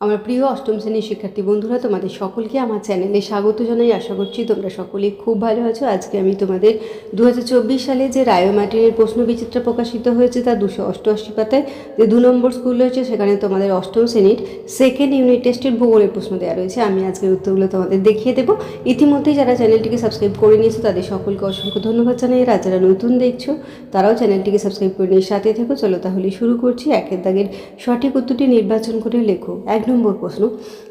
আমার প্রিয় অষ্টম শ্রেণীর শিক্ষার্থী বন্ধুরা, তোমাদের সকলকে আমার চ্যানেলে স্বাগত জানাই। আশা করছি তোমরা সকলেই খুব ভালো আছো। আজকে আমি তোমাদের 2024 সালে যে রায় মার্টিনের প্রশ্নবিচিত্র প্রকাশিত হয়েছে তার 288 পাতায় যে 2 নম্বর স্কুল রয়েছে, সেখানে তোমাদের অষ্টম শ্রেণীর সেকেন্ড ইউনিট টেস্টের ভূগোলের প্রশ্ন দেওয়া রয়েছে। আমি আজকের উত্তরগুলো তোমাদের দেখিয়ে দেবো। ইতিমধ্যেই যারা চ্যানেলটিকে সাবস্ক্রাইব করে নিয়েছো তাদের সকলকে অসংখ্য ধন্যবাদ জানাই। আর যারা নতুন দেখছো তারাও চ্যানেলটিকে সাবস্ক্রাইব করে নিয়ে সাথে থেকো। চলো তাহলে শুরু করছি। একের দাগের সঠিক উত্তরটি নির্বাচন করে লেখো। 1 নম্বর প্রশ্ন,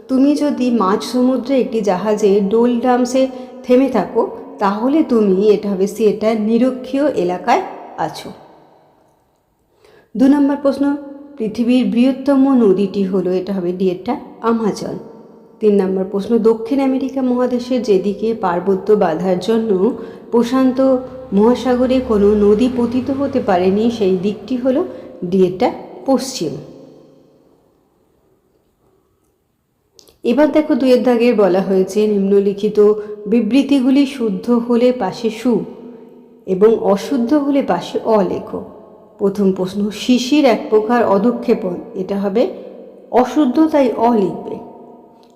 তুমি যদি মাঝ সমুদ্রে একটি জাহাজে ডোল ডামসে থেমে থাকো তাহলে তুমি, এটা হবে সি, এটা নিরক্ষীয় এলাকায় আছো। 2 নম্বর প্রশ্ন, পৃথিবীর বৃহত্তম নদীটি হলো, এটা হবে ডি, এটা আমাজন। 3 নম্বর প্রশ্ন, দক্ষিণ আমেরিকা মহাদেশের যেদিকে পার্বত্য বাঁধার জন্য প্রশান্ত মহাসাগরে কোনো নদী পতিত হতে পারেনি সেই দিকটি হলো ডি, এটা পশ্চিম। এবার দেখো 2 দাগের বলা হয়েছে নিম্নলিখিত বিবৃতিগুলি শুদ্ধ হলে পাশে সু এবং অশুদ্ধ হলে পাশে অ লেখো। প্রথম প্রশ্ন, শিশির এক প্রকার অধঃক্ষেপণ, এটা হবে অশুদ্ধ, তাই অ লিখবে।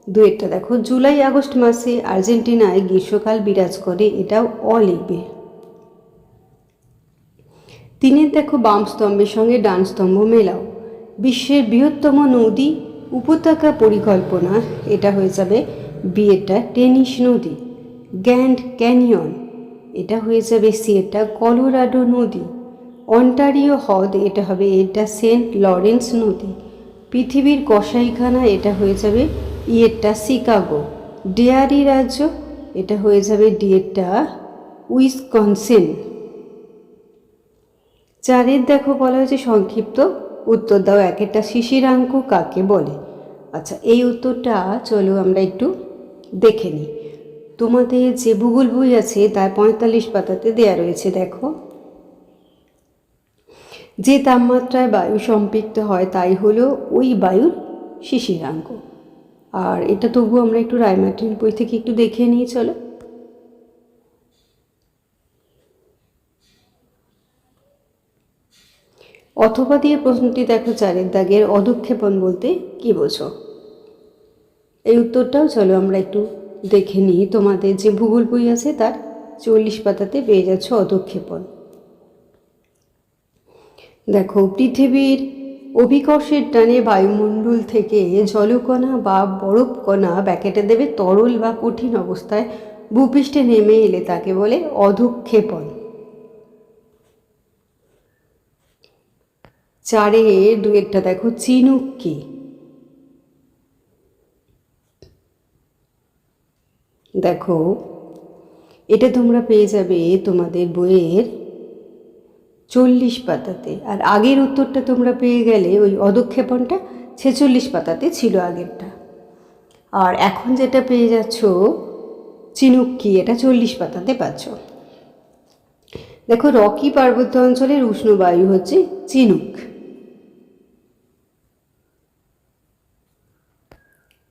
2 দেখো, জুলাই আগস্ট মাসে আর্জেন্টিনায় গ্রীষ্মকাল বিরাজ করে, এটাও অ লিখবে। 3 দেখো, বাম স্তম্ভের সঙ্গে ডান স্তম্ভ মেলাও। বিশ্বের বৃহত্তম নদী উপত্যকা পরিকল্পনা, এটা হয়ে যাবে বি, এটা টেনিস নদী। গ্র্যান্ড ক্যানিয়ন, এটা হয়ে যাবে সি, এটা কলোরাডো নদী। অন্টারিও হ্রদ, এটা হবে এটা সেন্ট লরেন্স নদী। পৃথিবীর কসাইখানা, এটা হয়ে যাবে ই, এটা শিকাগো। ডেয়ারি রাজ্য, এটা হয়ে যাবে ডি, এটা উইসকনসিন। 4 দেখো বলা হয়েছে সংক্ষিপ্ত উত্তর দাও। 1 শিশিরাঙ্ক কাকে বলে? আচ্ছা, এই উত্তরটা চলো আমরা একটু দেখে নিই। তোমাদের যে ভূগোল বই আছে তার 45 পাতাতে দেয়া রয়েছে। দেখো, যে তাপমাত্রায় বায়ু সম্পৃক্ত হয় তাই হলো ওই বায়ুর শিশিরাঙ্ক। আর এটা তবু আমরা একটু রায় মার্টিনের বই থেকে একটু দেখে নিই, চলো। অথবা দিয়ে প্রশ্নটি দেখো 4 দাগের অধঃক্ষেপণ বলতে কি বোঝো? এই উত্তরটাও চলো আমরা একটু দেখে নিই। তোমাদের যে ভূগোল বই আছে তার 40 পাতাতে পেয়ে যাচ্ছ অধঃক্ষেপণ। দেখো, পৃথিবীর অভিকর্ষের টানে বায়ুমণ্ডল থেকে জলকণা বা বরফকণা ব্যাকেটে দেবে তরল বা কঠিন অবস্থায় ভূপৃষ্ঠে নেমে এলে তাকে বলে অধঃক্ষেপণ। 4 2 দেখো, চিনুক কি? দেখো, এটা তোমরা পেয়ে যাবে তোমাদের বইয়ের 40 পাতাতে। আর আগের উত্তরটা তোমরা পেয়ে গেলে ওই অধঃক্ষেপণটা 46 পাতাতে ছিল আগেরটা। আর এখন যেটা পেয়ে যাচ্ছ চিনুক কি, এটা 40 পাতাতে পাচ্ছ। দেখো, রকি পার্বত্য অঞ্চলের উষ্ণ বায়ু হচ্ছে চিনুক।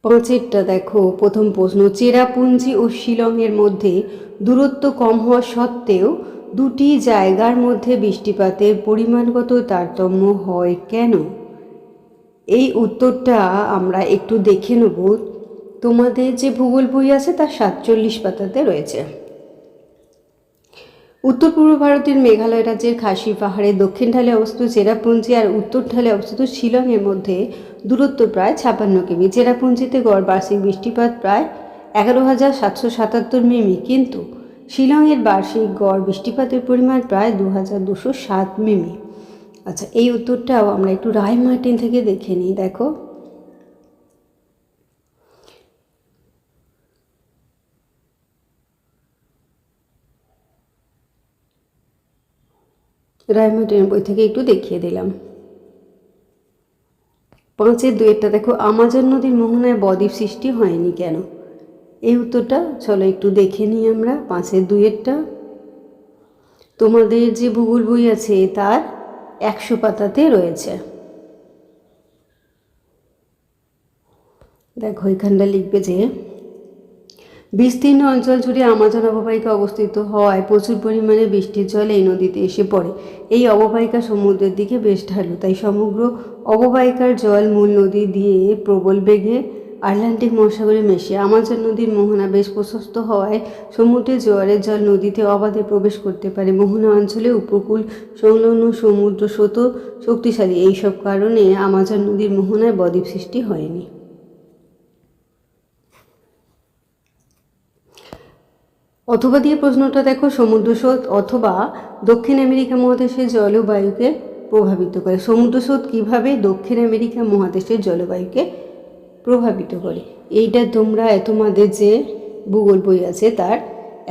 5 দেখো, প্রথম প্রশ্ন, চেরাপুঞ্জি ও শিলংয়ের মধ্যে দূরত্ব কম হওয়া সত্ত্বেও দুটি জায়গার মধ্যে বৃষ্টিপাতের পরিমাণগত তারতম্য হয় কেন? এই উত্তরটা আমরা একটু দেখে নেব। তোমাদের যে ভূগোল বই আছে তার 47 পাতাতে রয়েছে। উত্তর পূর্ব ভারতের মেঘালয় রাজ্যের খাসি পাহাড়ের দক্ষিণ ঢালে অবস্থিত চেরাপুঞ্জি আর উত্তর ঢালে অবস্থিত শিলংয়ের মধ্যে দূরত্ব প্রায় 56 কিমি। চেরাপুঞ্জিতে গড় বার্ষিক বৃষ্টিপাত প্রায় 11,777 মিমি, কিন্তু শিলংয়ের বার্ষিক গড় বৃষ্টিপাতের পরিমাণ প্রায় 2,207 মিমি। আচ্ছা, এই উত্তরটাও আমরা একটু রায় মার্টিন থেকে দেখে নিই। দেখো, রায় মার্টিনের বই থেকে একটু দেখিয়ে দিলাম। 5 2 দেখো, আমাজন নদীর মোহনায় বদ্বীপ সৃষ্টি হয়নি কেন? এই উত্তরটা চলো একটু দেখে নিই আমরা। 5 2 তোমাদের যে ভূগোল বই আছে তার 100 পাতাতে রয়েছে। দেখো, এখানটা লিখবে যে বিস্তীর্ণ অঞ্চল জুড়ে আমাজন অববাহিকা অবস্থিত হওয়ায় প্রচুর পরিমাণে বৃষ্টির জল এই নদীতে এসে পড়ে। এই অববাহিকা সমুদ্রের দিকে বেশ ঢালু, তাই সমগ্র অববাহিকার জল মূল নদী দিয়ে প্রবল বেগে আটলান্টিক মহাসাগরে মেশে। আমাজন নদীর মোহনা বেশ প্রশস্ত হওয়ায় সমুদ্রের জোয়ারের জল নদীতে অবাধে প্রবেশ করতে পারে। মোহনা অঞ্চলে উপকূল সংলগ্ন সমুদ্র স্রোত শক্তিশালী। এইসব কারণে আমাজন নদীর মোহনায় বদ্বীপ সৃষ্টি হয়নি। অথবা দিয়ে প্রশ্নটা দেখো, সমুদ্র স্রোত অথবা দক্ষিণ আমেরিকা মহাদেশের জলবায়ুকে প্রভাবিত করে। সমুদ্র স্রোত কীভাবে দক্ষিণ আমেরিকা মহাদেশের জলবায়ুকে প্রভাবিত করে, এইটা তোমরা তোমাদের যে ভূগোল বই আছে তার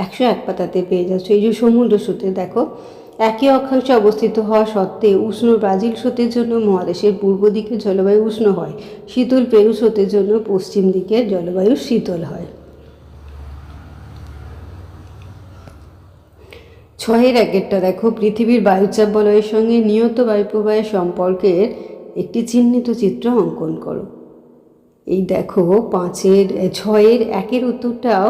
101 পাতাতে পেয়ে যাচ্ছ। এই যে সমুদ্র স্রোতে দেখো, একই অক্ষাংশে অবস্থিত হওয়া সত্ত্বেও উষ্ণ ব্রাজিল স্রোতের জন্য মহাদেশের পূর্ব দিকের জলবায়ু উষ্ণ হয়, শীতল পেরু স্রোতের জন্য পশ্চিম দিকের জলবায়ু শীতল হয়। 6-1 দেখো, পৃথিবীর বায়ুচাপ বলয়ের সঙ্গে নিয়ত বায়ুপ্রবাহের সম্পর্কের একটি চিহ্নিত চিত্র অঙ্কন করো। এই দেখো 6-1 উত্তরটাও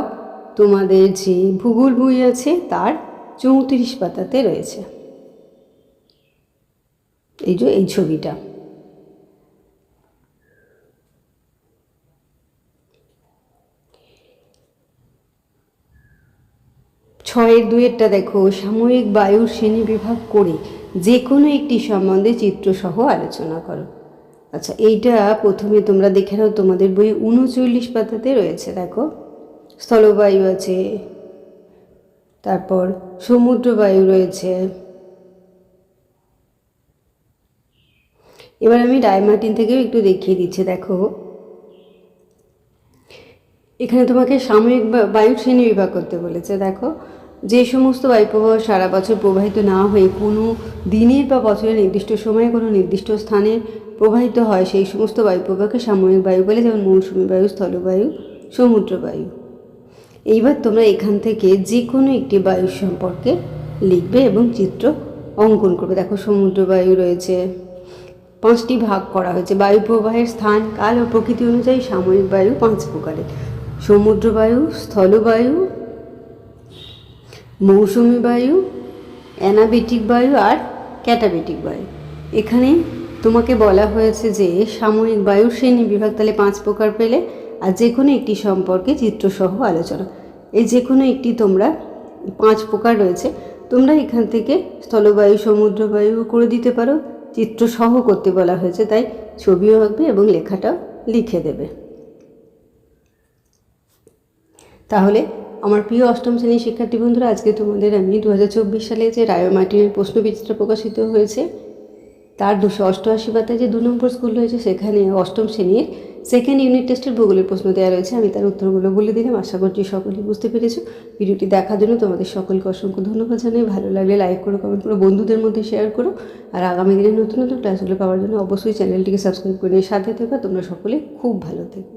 তোমাদের যে ভূগোল বই আছে তার 34 পাতাতে রয়েছে। এই যে এই ছবিটা, ছয়ের 2 দেখো, সাময়িক বায়ুর শ্রেণী বিভাগ করে যে কোনো একটি সম্বন্ধে চিত্রসহ আলোচনা করো। আচ্ছা, এইটা প্রথমে তোমরা দেখে নাও, তোমাদের বই 39 পাতাতে রয়েছে। দেখো, স্থলবায়ু আছে, তারপর সমুদ্র বায়ু রয়েছে। এবার আমি ডায়মার্টিন থেকেও একটু দেখিয়ে দিচ্ছি। দেখো, এখানে তোমাকে সাময়িক বায়ুর শ্রেণী বিভাগ করতে বলেছে। দেখো, যে সমস্ত বায়ুপ্রবাহ সারা বছর প্রবাহিত না হয়ে কোনো দিনের বা বছরের নির্দিষ্ট সময়ে কোনো নির্দিষ্ট স্থানে প্রবাহিত হয়, সেই সমস্ত বায়ুপ্রবাহকে সাময়িক বায়ু বলে, যেমন মৌসুমী বায়ু, স্থলবায়ু, সমুদ্র বায়ু। এইবার তোমরা এখান থেকে যে কোনো একটি বায়ুর সম্পর্কে লিখবে এবং চিত্র অঙ্কন করবে। দেখো, সমুদ্র বায়ু রয়েছে, 5টি ভাগ করা হয়েছে। বায়ু প্রবাহের স্থান, কাল ও প্রকৃতি অনুযায়ী সাময়িক বায়ু 5 প্রকারের: সমুদ্র বায়ু, স্থলবায়ু, মৌসুমী বায়ু, অ্যানাবেটিক বায়ু আর ক্যাটাবেটিক বায়ু। এখানে তোমাকে বলা হয়েছে যে সাময়িক বায়ুর শ্রেণী বিভাগ, তাহলে 5 প্রকার পেলে, আর যে কোনো একটি সম্পর্কে চিত্রসহ আলোচনা। এই যে কোনো একটি তোমরা 5 প্রকার রয়েছে, তোমরা এখান থেকে স্থলবায়ু, সমুদ্র বায়ু করে দিতে পারো। চিত্রসহ করতে বলা হয়েছে, তাই ছবিও আঁকবে এবং লেখাটাও লিখে দেবে। তাহলে আমার প্রিয় অষ্টম শ্রেণীর শিক্ষার্থী বন্ধুরা, আজকে তোমাদের আমি 2024 সালে যে রায় মার্টিনের প্রশ্নবিচিত্রা প্রকাশিত হয়েছে তার 288 পাতায় যে 2 নম্বর স্কুল রয়েছে, সেখানে অষ্টম শ্রেণীর সেকেন্ড ইউনিট টেস্টের ভূগোলের প্রশ্ন দেওয়া রয়েছে। আমি তার উত্তরগুলো বলে দিলাম, আশা করছি সকলেই বুঝতে পেরেছো। ভিডিওটি দেখার জন্য তোমাদের সকলকে অসংখ্য ধন্যবাদ জানাই। ভালো লাগলে লাইক করো, কমেন্ট করো, বন্ধুদের মধ্যে শেয়ার করো। আর আগামী দিনে নতুন নতুন ক্লাসগুলো পাওয়ার জন্য অবশ্যই চ্যানেলটিকে সাবস্ক্রাইব করে নিয়ে সাথে থেকো। তোমরা সকলে খুব ভালো থেকো।